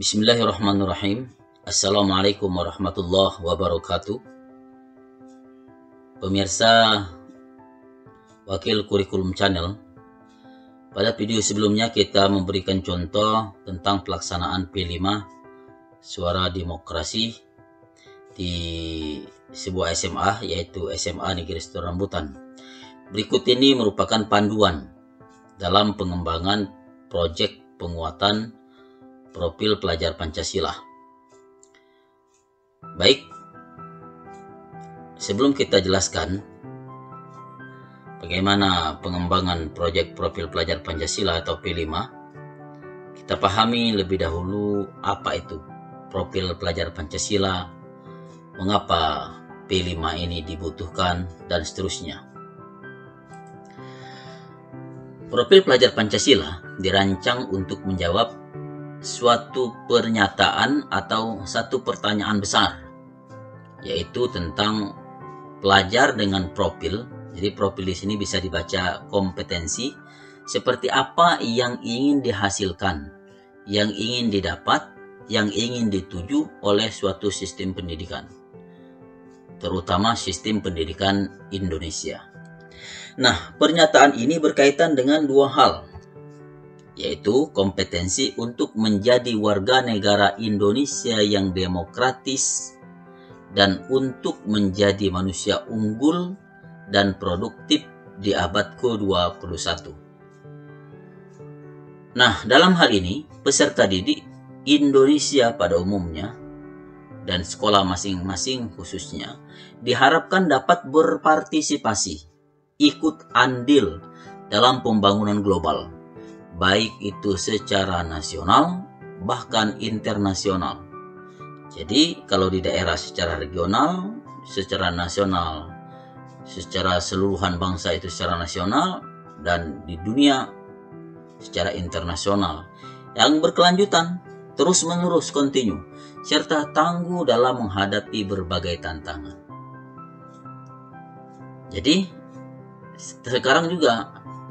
Bismillahirrahmanirrahim. Assalamualaikum warahmatullahi wabarakatuh. Pemirsa Wakil Kurikulum Channel, pada video sebelumnya kita memberikan contoh tentang pelaksanaan P5 Suara Demokrasi di sebuah SMA, yaitu SMA Negeri Situ Rambutan. Berikut ini merupakan panduan dalam pengembangan proyek penguatan profil pelajar Pancasila. Baik, sebelum kita jelaskan bagaimana pengembangan proyek profil pelajar Pancasila atau P5, kita pahami lebih dahulu apa itu profil pelajar Pancasila, mengapa P5 ini dibutuhkan, dan seterusnya. Profil pelajar Pancasila dirancang untuk menjawab suatu pernyataan atau satu pertanyaan besar, yaitu tentang pelajar dengan profil. Jadi profil di sini bisa dibaca kompetensi, seperti apa yang ingin dihasilkan, yang ingin didapat, yang ingin dituju oleh suatu sistem pendidikan, terutama sistem pendidikan Indonesia. Nah, pernyataan ini berkaitan dengan dua hal, yaitu kompetensi untuk menjadi warga negara Indonesia yang demokratis dan untuk menjadi manusia unggul dan produktif di abad ke-21. Nah, dalam hal ini, peserta didik Indonesia pada umumnya dan sekolah masing-masing khususnya diharapkan dapat berpartisipasi, ikut andil dalam pembangunan global, baik itu secara nasional bahkan internasional. Jadi kalau di daerah secara regional, secara nasional, secara seluruhan bangsa itu secara nasional, dan di dunia secara internasional, yang berkelanjutan, terus menerus, kontinu, serta tangguh dalam menghadapi berbagai tantangan. Jadi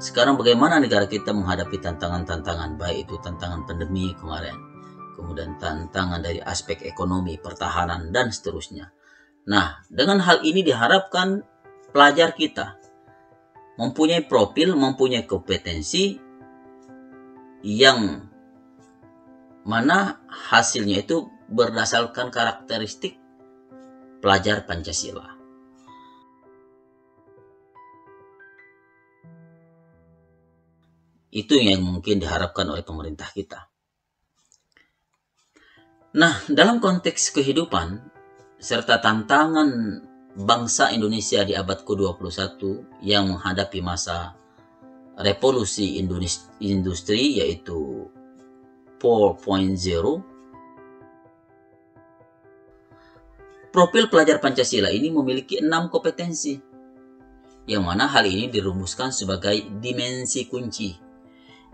sekarang bagaimana negara kita menghadapi tantangan-tantangan, baik itu tantangan pandemi kemarin, kemudian tantangan dari aspek ekonomi, pertahanan, dan seterusnya. Nah, dengan hal ini diharapkan pelajar kita mempunyai profil, mempunyai kompetensi yang mana hasilnya itu berdasarkan karakteristik pelajar Pancasila. Itu yang mungkin diharapkan oleh pemerintah kita. Nah, dalam konteks kehidupan serta tantangan bangsa Indonesia di abad ke-21 yang menghadapi masa revolusi industri, yaitu 4.0, profil pelajar Pancasila ini memiliki 6 kompetensi, yang mana hal ini dirumuskan sebagai dimensi kunci.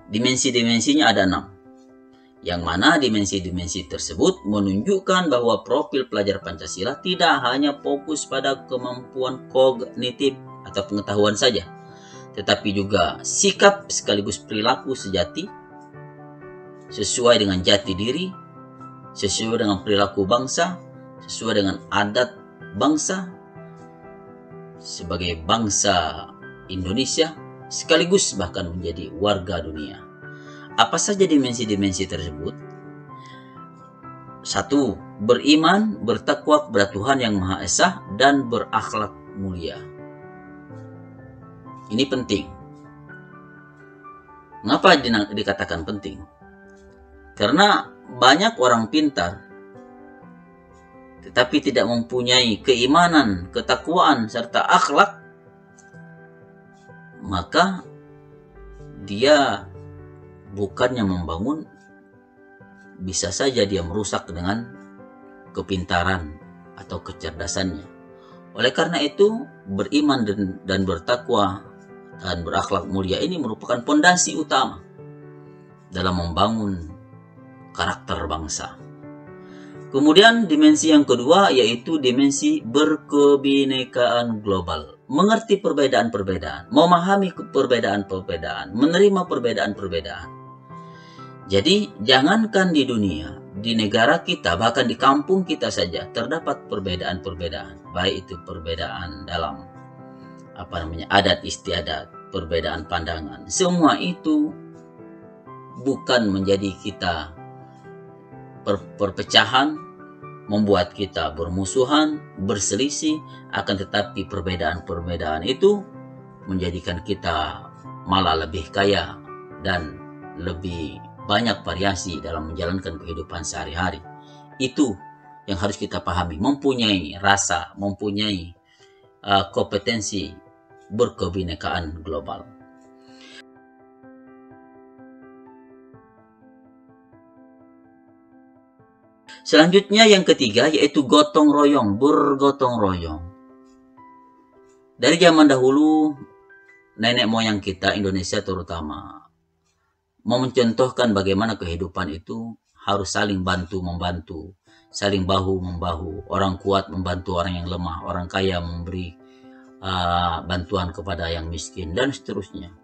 Dimensi-dimensinya ada 6, yang mana dimensi-dimensi tersebut menunjukkan bahwa profil pelajar Pancasila tidak hanya fokus pada kemampuan kognitif atau pengetahuan saja, tetapi juga sikap sekaligus perilaku sejati, sesuai dengan jati diri, sesuai dengan perilaku bangsa, sesuai dengan adat bangsa, sebagai bangsa Indonesia, sekaligus bahkan menjadi warga dunia. Apa saja dimensi-dimensi tersebut? 1. Beriman, bertakwa kepada Tuhan Yang Maha Esa, dan berakhlak mulia. Ini penting. Mengapa dikatakan penting? Karena banyak orang pintar tetapi tidak mempunyai keimanan, ketakwaan, serta akhlak, maka dia bukannya membangun, bisa saja dia merusak dengan kepintaran atau kecerdasannya. Oleh karena itu, beriman dan bertakwa dan berakhlak mulia ini merupakan pondasi utama dalam membangun karakter bangsa. Kemudian dimensi yang kedua yaitu dimensi berkebinekaan global. Mengerti perbedaan-perbedaan, memahami perbedaan-perbedaan, menerima perbedaan-perbedaan. Jadi jangankan di dunia, di negara kita, bahkan di kampung kita saja terdapat perbedaan-perbedaan, baik itu perbedaan dalam adat istiadat, perbedaan pandangan. Semua itu bukan menjadi kita perpecahan, membuat kita bermusuhan, berselisih, akan tetapi perbedaan-perbedaan itu menjadikan kita malah lebih kaya dan lebih banyak variasi dalam menjalankan kehidupan sehari-hari. Itu yang harus kita pahami, mempunyai rasa, mempunyai kompetensi berkebinekaan global. Selanjutnya yang ketiga yaitu gotong royong, bergotong royong. Dari zaman dahulu, nenek moyang kita, Indonesia terutama, mau mencontohkan bagaimana kehidupan itu harus saling bantu-membantu, saling bahu-membahu, orang kuat membantu orang yang lemah, orang kaya memberi bantuan kepada yang miskin, dan seterusnya.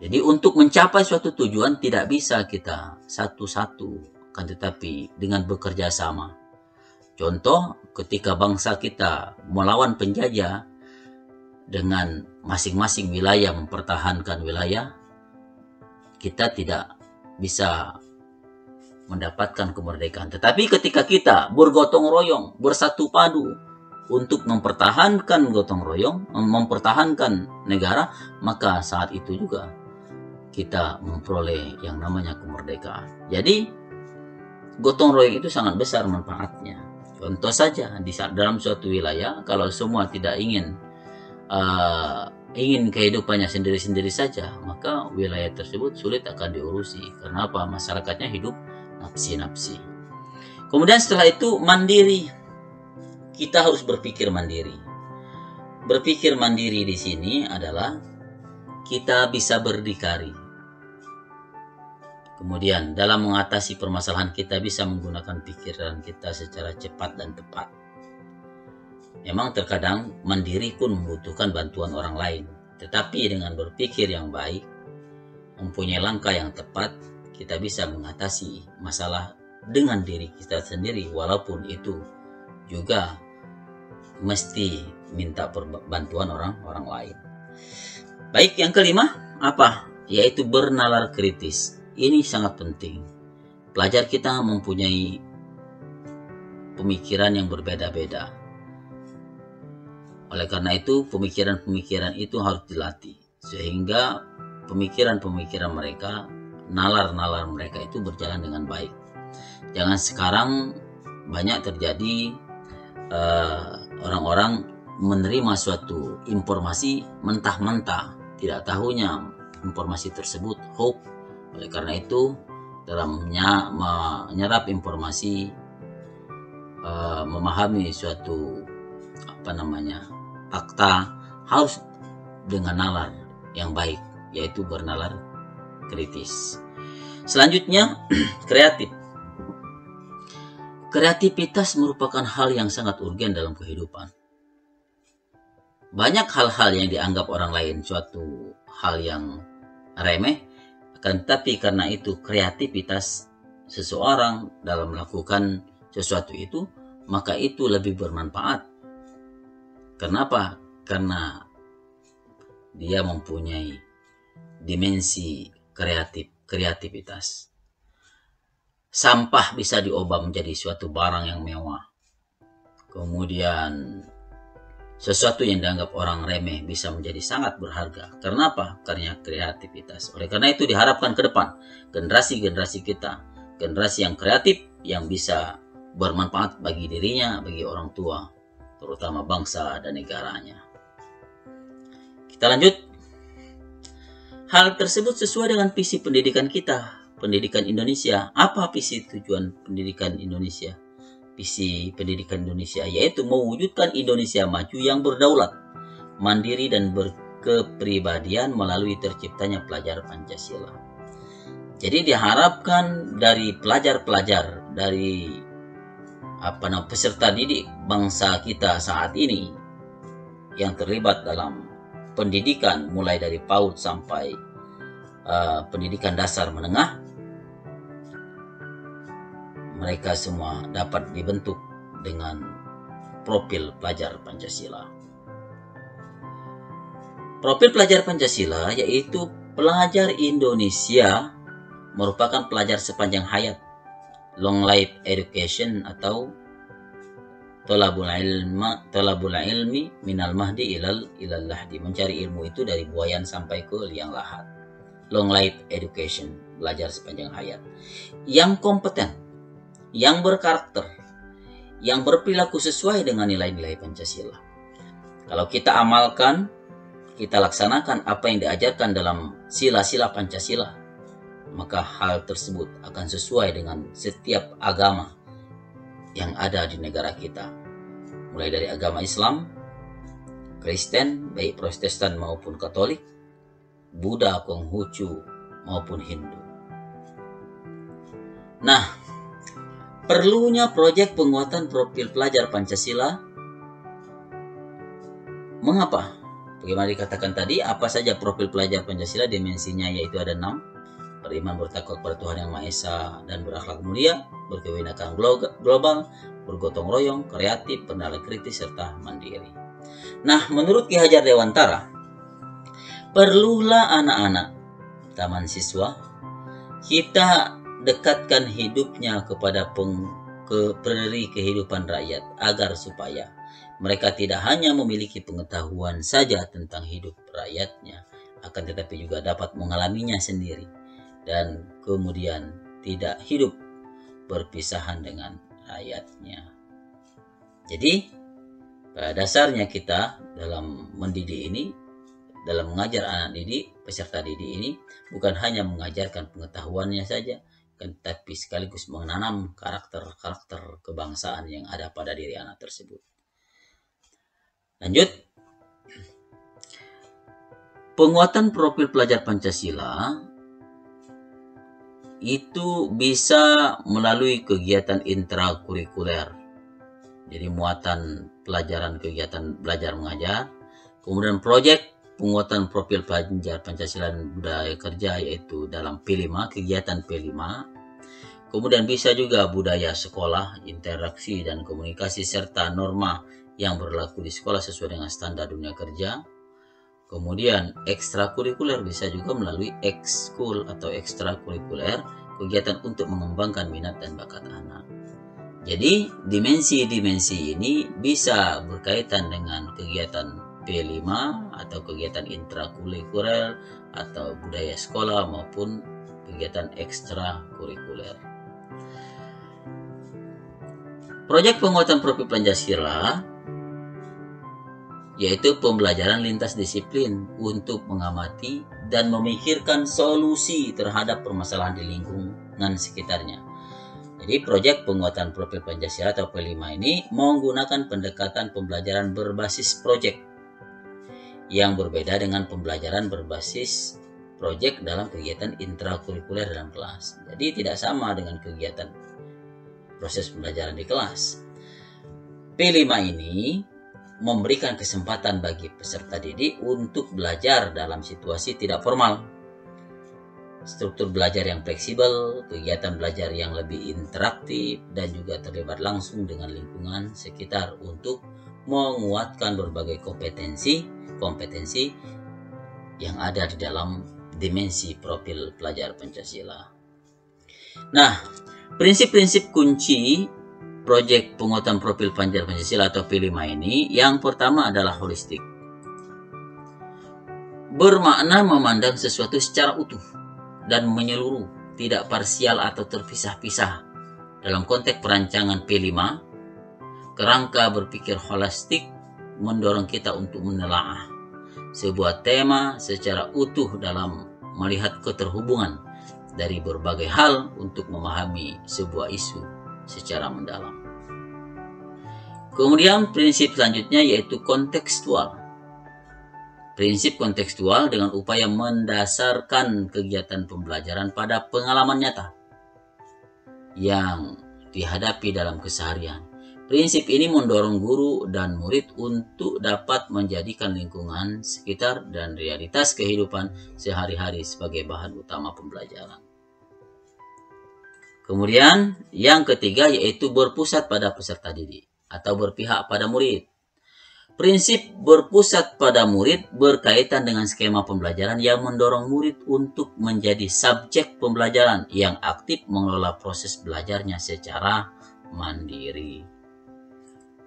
Jadi untuk mencapai suatu tujuan tidak bisa kita satu-satu, kan tetapi dengan bekerja sama. Contoh, ketika bangsa kita melawan penjajah, dengan masing-masing wilayah mempertahankan wilayah, kita tidak bisa mendapatkan kemerdekaan. Tetapi ketika kita bergotong royong, bersatu padu untuk mempertahankan gotong royong, mempertahankan negara, maka saat itu juga kita memperoleh yang namanya kemerdekaan. Jadi gotong royong itu sangat besar manfaatnya. Contoh saja, dalam suatu wilayah, kalau semua tidak ingin kehidupannya sendiri-sendiri saja, maka wilayah tersebut sulit akan diurusi. Karena apa? Masyarakatnya hidup nafsi-nafsi. Kemudian setelah itu mandiri. Kita harus berpikir mandiri. Berpikir mandiri di sini adalah kita bisa berdikari. Kemudian dalam mengatasi permasalahan kita bisa menggunakan pikiran kita secara cepat dan tepat. Memang terkadang mandiri pun membutuhkan bantuan orang lain. Tetapi dengan berpikir yang baik, mempunyai langkah yang tepat, kita bisa mengatasi masalah dengan diri kita sendiri, walaupun itu juga mesti minta bantuan orang lain. Baik, yang kelima apa? Yaitu bernalar kritis. Ini sangat penting. Pelajar kita mempunyai pemikiran yang berbeda-beda. Oleh karena itu, pemikiran-pemikiran itu harus dilatih. Sehingga pemikiran-pemikiran mereka, nalar-nalar mereka itu berjalan dengan baik. Jangan sekarang banyak terjadi orang-orang menerima suatu informasi mentah-mentah, tidak tahunya informasi tersebut hoax. Oleh karena itu, dalam menyerap informasi, memahami suatu fakta, harus dengan nalar yang baik, yaitu bernalar kritis. Selanjutnya, kreatif. Kreativitas merupakan hal yang sangat urgen dalam kehidupan. Banyak hal-hal yang dianggap orang lain suatu hal yang remeh, akan tetapi karena itu kreativitas seseorang dalam melakukan sesuatu itu, maka itu lebih bermanfaat. Kenapa? Karena dia mempunyai dimensi kreativitas. Sampah bisa diubah menjadi suatu barang yang mewah. Kemudian sesuatu yang dianggap orang remeh bisa menjadi sangat berharga. Karena apa? Karena kreativitas. Oleh karena itu diharapkan ke depan generasi-generasi kita, generasi yang kreatif, yang bisa bermanfaat bagi dirinya, bagi orang tua, terutama bangsa dan negaranya. Kita lanjut. Hal tersebut sesuai dengan visi pendidikan kita, pendidikan Indonesia. Apa visi tujuan pendidikan Indonesia? Visi pendidikan Indonesia yaitu mewujudkan Indonesia maju yang berdaulat, mandiri dan berkepribadian melalui terciptanya pelajar Pancasila. Jadi diharapkan dari pelajar-pelajar, dari peserta didik bangsa kita saat ini yang terlibat dalam pendidikan mulai dari PAUD sampai pendidikan dasar menengah, mereka semua dapat dibentuk dengan profil pelajar Pancasila. Profil pelajar Pancasila yaitu pelajar Indonesia merupakan pelajar sepanjang hayat, long life education atau tolabul ilmi minal mahdi ilal lahdi, mencari ilmu itu dari buayan sampai ke liang lahat. Long life education, belajar sepanjang hayat, yang kompeten, yang berkarakter, yang berperilaku sesuai dengan nilai-nilai Pancasila. Kalau kita amalkan, kita laksanakan apa yang diajarkan dalam sila-sila Pancasila, maka hal tersebut akan sesuai dengan setiap agama yang ada di negara kita. Mulai dari agama Islam, Kristen, baik Protestan maupun Katolik, Buddha, Konghucu, maupun Hindu. Nah, perlunya proyek penguatan profil pelajar Pancasila. Mengapa? Bagaimana dikatakan tadi, apa saja profil pelajar Pancasila? Dimensinya yaitu ada 6. Beriman, bertakwa kepada Tuhan Yang Maha Esa dan berakhlak mulia, berkewinekaan global, bergotong royong, kreatif, bernilai kritis, serta mandiri. Nah, menurut Ki Hajar Dewantara, perlulah anak-anak taman siswa kita dekatkan hidupnya kepada peri kehidupan rakyat, agar supaya mereka tidak hanya memiliki pengetahuan saja tentang hidup rakyatnya, akan tetapi juga dapat mengalaminya sendiri dan kemudian tidak hidup berpisahan dengan rakyatnya. Jadi pada dasarnya kita dalam mendidik ini, dalam mengajar anak didik, peserta didik ini bukan hanya mengajarkan pengetahuannya saja, tetapi sekaligus menanam karakter kebangsaan yang ada pada diri anak tersebut. Lanjut, penguatan profil pelajar Pancasila itu bisa melalui kegiatan intrakurikuler. Jadi muatan pelajaran kegiatan belajar mengajar, kemudian proyek penguatan profil pelajar Pancasila dan budaya kerja yaitu dalam P5, kegiatan P5. Kemudian bisa juga budaya sekolah, interaksi dan komunikasi serta norma yang berlaku di sekolah sesuai dengan standar dunia kerja. Kemudian ekstrakurikuler bisa juga melalui ekskul atau ekstrakurikuler, kegiatan untuk mengembangkan minat dan bakat anak. Jadi dimensi-dimensi ini bisa berkaitan dengan kegiatan P5 atau kegiatan intrakurikuler atau budaya sekolah maupun kegiatan ekstrakurikuler. Proyek penguatan profil Pancasila yaitu pembelajaran lintas disiplin untuk mengamati dan memikirkan solusi terhadap permasalahan di lingkungan sekitarnya. Jadi proyek penguatan profil Pancasila atau P5 ini menggunakan pendekatan pembelajaran berbasis proyek yang berbeda dengan pembelajaran berbasis proyek dalam kegiatan intrakurikuler dalam kelas. Jadi tidak sama dengan kegiatan proses pembelajaran di kelas. P5 ini memberikan kesempatan bagi peserta didik untuk belajar dalam situasi tidak formal, struktur belajar yang fleksibel, kegiatan belajar yang lebih interaktif, dan juga terlibat langsung dengan lingkungan sekitar untuk menguatkan berbagai kompetensi yang ada di dalam dimensi profil pelajar Pancasila. Nah, prinsip-prinsip kunci proyek penguatan profil pelajar Pancasila atau P5 ini, yang pertama adalah holistik. Bermakna memandang sesuatu secara utuh dan menyeluruh, tidak parsial atau terpisah-pisah. Dalam konteks perancangan P5, kerangka berpikir holistik mendorong kita untuk menelaah sebuah tema secara utuh dalam melihat keterhubungan dari berbagai hal untuk memahami sebuah isu secara mendalam. Kemudian prinsip selanjutnya yaitu kontekstual. Prinsip kontekstual dengan upaya mendasarkan kegiatan pembelajaran pada pengalaman nyata yang dihadapi dalam keseharian. Prinsip ini mendorong guru dan murid untuk dapat menjadikan lingkungan sekitar dan realitas kehidupan sehari-hari sebagai bahan utama pembelajaran. Kemudian yang ketiga yaitu berpusat pada peserta didik atau berpihak pada murid. Prinsip berpusat pada murid berkaitan dengan skema pembelajaran yang mendorong murid untuk menjadi subjek pembelajaran yang aktif mengelola proses belajarnya secara mandiri.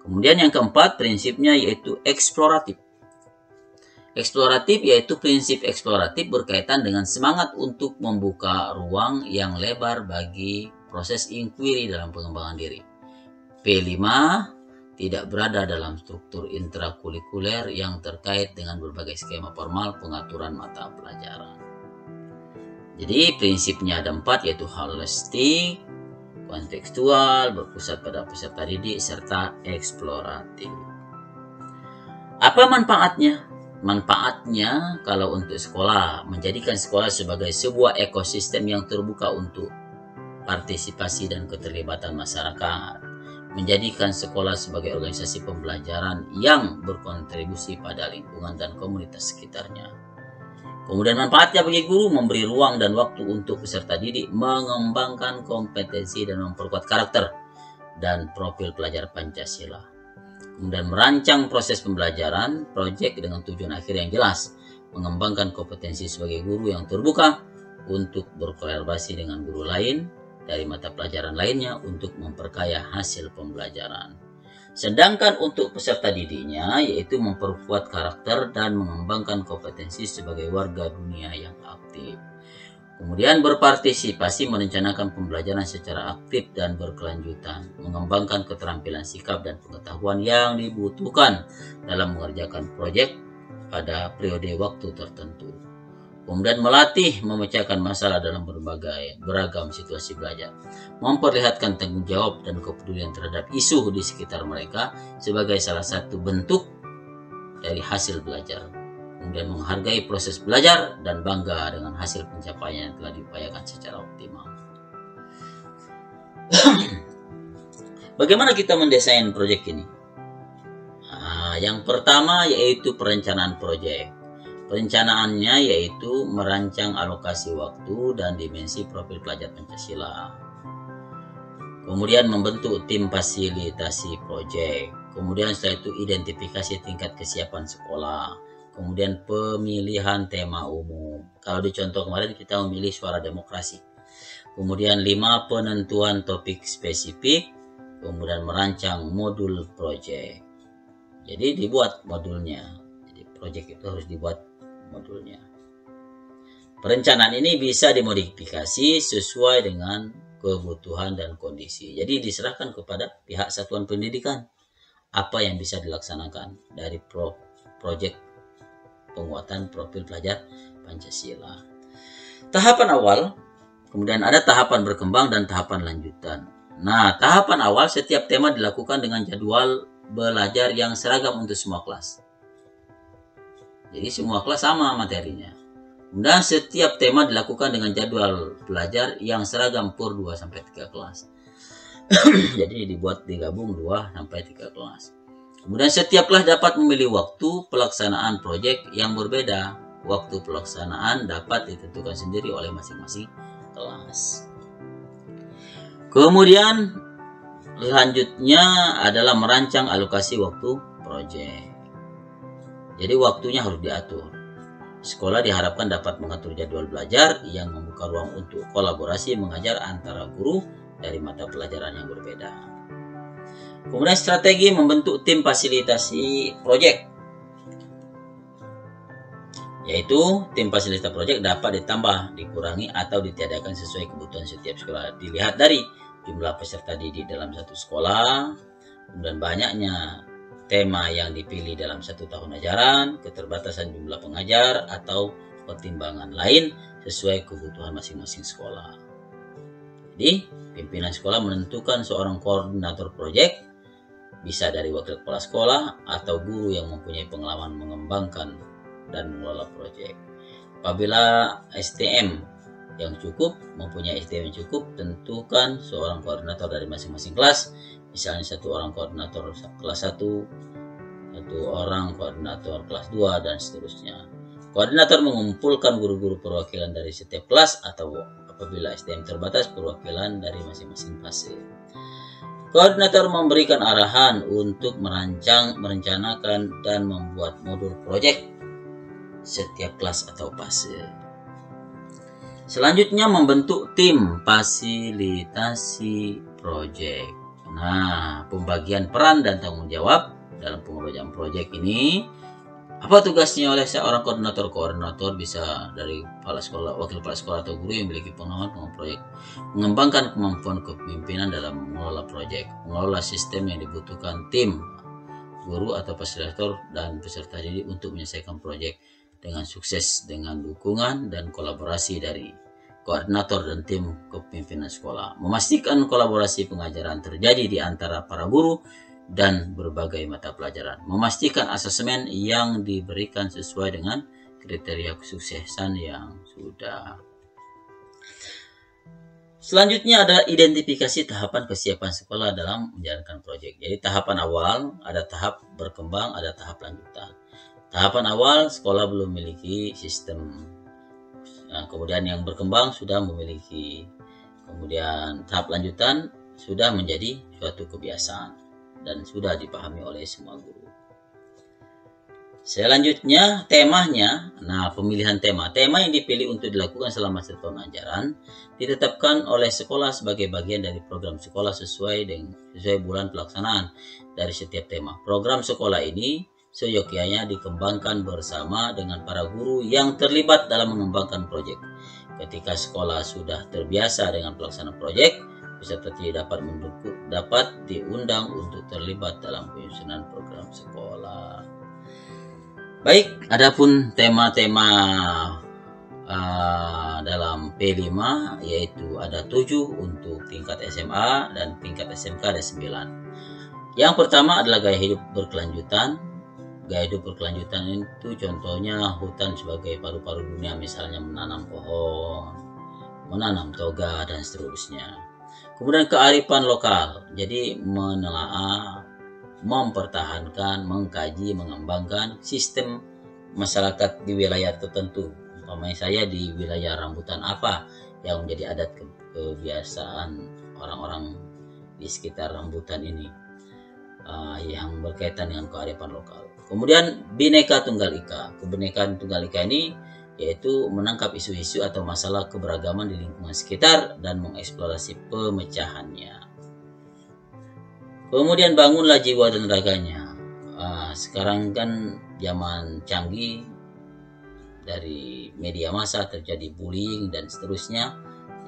Kemudian yang keempat prinsipnya yaitu eksploratif. Eksploratif yaitu prinsip eksploratif berkaitan dengan semangat untuk membuka ruang yang lebar bagi proses inquiry dalam pengembangan diri. P5 tidak berada dalam struktur intrakurikuler yang terkait dengan berbagai skema formal pengaturan mata pelajaran. Jadi prinsipnya ada 4 yaitu holistik, kontekstual, berpusat pada peserta didik, serta eksploratif. Apa manfaatnya? Manfaatnya kalau untuk sekolah, menjadikan sekolah sebagai sebuah ekosistem yang terbuka untuk partisipasi dan keterlibatan masyarakat. Menjadikan sekolah sebagai organisasi pembelajaran yang berkontribusi pada lingkungan dan komunitas sekitarnya. Kemudian manfaatnya bagi guru, memberi ruang dan waktu untuk peserta didik mengembangkan kompetensi dan memperkuat karakter dan profil pelajar Pancasila. Kemudian merancang proses pembelajaran, proyek dengan tujuan akhir yang jelas, mengembangkan kompetensi sebagai guru yang terbuka untuk berkolaborasi dengan guru lain dari mata pelajaran lainnya untuk memperkaya hasil pembelajaran. Sedangkan untuk peserta didiknya yaitu memperkuat karakter dan mengembangkan kompetensi sebagai warga dunia yang aktif. Kemudian berpartisipasi merencanakan pembelajaran secara aktif dan berkelanjutan, mengembangkan keterampilan sikap dan pengetahuan yang dibutuhkan dalam mengerjakan proyek pada periode waktu tertentu. Kemudian melatih memecahkan masalah dalam beragam situasi belajar. Memperlihatkan tanggung jawab dan kepedulian terhadap isu di sekitar mereka sebagai salah satu bentuk dari hasil belajar. Kemudian menghargai proses belajar dan bangga dengan hasil pencapaian yang telah diupayakan secara optimal. Bagaimana kita mendesain proyek ini? Yang pertama yaitu perencanaan proyek. Perencanaannya yaitu merancang alokasi waktu dan dimensi profil pelajar Pancasila. Kemudian membentuk tim fasilitasi proyek. Kemudian setelah itu identifikasi tingkat kesiapan sekolah. Kemudian pemilihan tema umum. Kalau di contoh kemarin kita memilih suara demokrasi. Kemudian 5 penentuan topik spesifik. Kemudian merancang modul proyek. Jadi dibuat modulnya. Jadi proyek itu harus dibuat modulnya. Perencanaan ini bisa dimodifikasi sesuai dengan kebutuhan dan kondisi. Jadi diserahkan kepada pihak satuan pendidikan apa yang bisa dilaksanakan dari proyek penguatan profil pelajar Pancasila. Tahapan awal, kemudian ada tahapan berkembang dan tahapan lanjutan. Nah, tahapan awal setiap tema dilakukan dengan jadwal belajar yang seragam untuk semua kelas. Jadi semua kelas sama materinya. Dan setiap tema dilakukan dengan jadwal belajar yang seragam per 2-3 kelas. Jadi digabung 2-3 kelas. Kemudian setiap kelas dapat memilih waktu pelaksanaan proyek yang berbeda. Waktu pelaksanaan dapat ditentukan sendiri oleh masing-masing kelas. Kemudian selanjutnya adalah merancang alokasi waktu proyek. Jadi waktunya harus diatur. Sekolah diharapkan dapat mengatur jadwal belajar yang membuka ruang untuk kolaborasi mengajar antara guru dari mata pelajaran yang berbeda. Kemudian strategi membentuk tim fasilitasi proyek. Yaitu tim fasilitasi proyek dapat ditambah, dikurangi, atau ditiadakan sesuai kebutuhan setiap sekolah. Dilihat dari jumlah peserta didik dalam satu sekolah, kemudian banyaknya tema yang dipilih dalam 1 tahun ajaran, keterbatasan jumlah pengajar, atau pertimbangan lain sesuai kebutuhan masing-masing sekolah. Jadi, pimpinan sekolah menentukan seorang koordinator proyek, bisa dari wakil kepala sekolah atau guru yang mempunyai pengalaman mengembangkan dan mengelola proyek. Apabila STM yang cukup, mempunyai STM yang cukup, tentukan seorang koordinator dari masing-masing kelas. Misalnya 1 orang koordinator kelas 1, 1 orang koordinator kelas 2, dan seterusnya. Koordinator mengumpulkan guru-guru perwakilan dari setiap kelas atau apabila STM terbatas perwakilan dari masing-masing fase. Koordinator memberikan arahan untuk merancang, merencanakan, dan membuat modul proyek setiap kelas atau fase. Selanjutnya membentuk tim fasilitasi proyek. Nah, pembagian peran dan tanggung jawab dalam pengerjaan proyek ini. Apa tugasnya oleh seorang koordinator? Koordinator bisa dari kepala sekolah, wakil kepala sekolah atau guru yang memiliki pengalaman pengelola proyek. Mengembangkan kemampuan kepemimpinan dalam mengelola proyek. Mengelola sistem yang dibutuhkan tim, guru atau fasilitator dan peserta didik untuk menyelesaikan proyek dengan sukses dengan dukungan dan kolaborasi dari koordinator dan tim kepemimpinan sekolah. Memastikan kolaborasi pengajaran terjadi di antara para guru dan berbagai mata pelajaran. Memastikan asesmen yang diberikan sesuai dengan kriteria kesuksesan yang sudah. Selanjutnya ada identifikasi tahapan kesiapan sekolah dalam menjalankan proyek. Jadi tahapan awal, ada tahap berkembang, ada tahap lanjutan. Tahapan awal sekolah belum memiliki sistem. Nah, kemudian yang berkembang sudah memiliki. Kemudian tahap lanjutan sudah menjadi suatu kebiasaan dan sudah dipahami oleh semua guru. Selanjutnya temanya. Nah, pemilihan tema. Tema yang dipilih untuk dilakukan selama setahun ajaran ditetapkan oleh sekolah sebagai bagian dari program sekolah sesuai bulan pelaksanaan dari setiap tema. Program sekolah ini seyogyanya dikembangkan bersama dengan para guru yang terlibat dalam mengembangkan proyek. Ketika sekolah sudah terbiasa dengan pelaksanaan proyek, peserta tidak dapat diundang untuk terlibat dalam penyusunan program sekolah. Baik, adapun tema-tema dalam P5 yaitu ada 7 untuk tingkat SMA dan tingkat SMK ada 9. Yang pertama adalah gaya hidup berkelanjutan. Gaya hidup berkelanjutan itu contohnya hutan sebagai paru-paru dunia, misalnya menanam pohon, menanam toga dan seterusnya. Kemudian kearifan lokal, jadi menelaah, mempertahankan, mengkaji, mengembangkan sistem masyarakat di wilayah tertentu. Umpamanya saya di wilayah rambutan apa yang menjadi adat kebiasaan orang-orang di sekitar rambutan ini yang berkaitan dengan kearifan lokal. Kemudian Bhinneka Tunggal Ika. Kebinekaan Tunggal Ika ini yaitu menangkap isu-isu atau masalah keberagaman di lingkungan sekitar dan mengeksplorasi pemecahannya. Kemudian bangunlah jiwa dan raganya. Sekarang kan zaman canggih, dari media massa terjadi bullying dan seterusnya.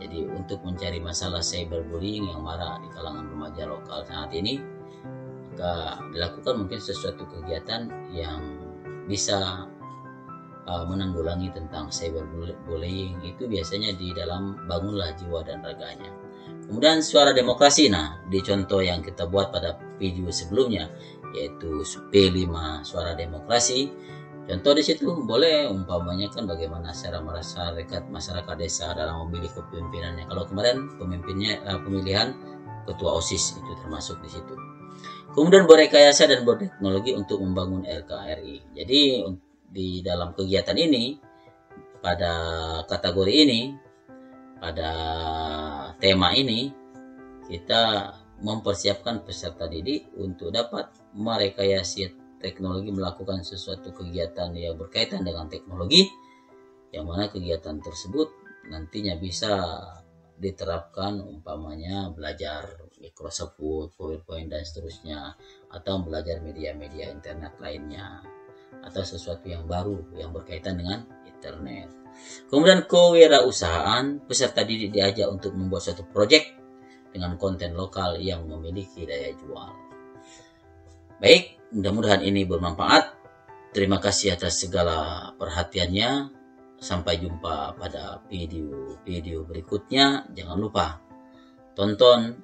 Jadi untuk mencari masalah cyberbullying yang marak di kalangan remaja lokal saat ini, maka dilakukan mungkin sesuatu kegiatan yang bisa menanggulangi tentang cyberbullying. Itu biasanya di dalam bangunlah jiwa dan raganya. Kemudian suara demokrasi. Nah, di contoh yang kita buat pada video sebelumnya yaitu P5 suara demokrasi. Contoh di situ boleh umpamanya kan bagaimana cara masyarakat desa dalam memilih kepemimpinannya. Kalau kemarin pemilihan ketua OSIS itu termasuk di situ. Kemudian berrekayasa dan berteknologi untuk membangun RKRI. Jadi di dalam kegiatan ini, pada kategori ini, pada tema ini, kita mempersiapkan peserta didik untuk dapat merekayasa teknologi, melakukan sesuatu kegiatan yang berkaitan dengan teknologi, yang mana kegiatan tersebut nantinya bisa diterapkan, umpamanya belajar Microsoft Word, PowerPoint dan seterusnya, atau belajar media-media internet lainnya, atau sesuatu yang baru yang berkaitan dengan internet. Kemudian kewirausahaan, peserta didik diajak untuk membuat suatu proyek dengan konten lokal yang memiliki daya jual. Baik, mudah-mudahan ini bermanfaat. Terima kasih atas segala perhatiannya. Sampai jumpa pada video berikutnya. Jangan lupa tonton,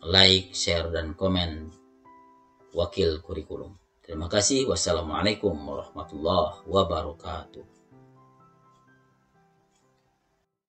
like, share, dan komen Wakil Kurikulum. Terima kasih. Wassalamualaikum warahmatullahi wabarakatuh.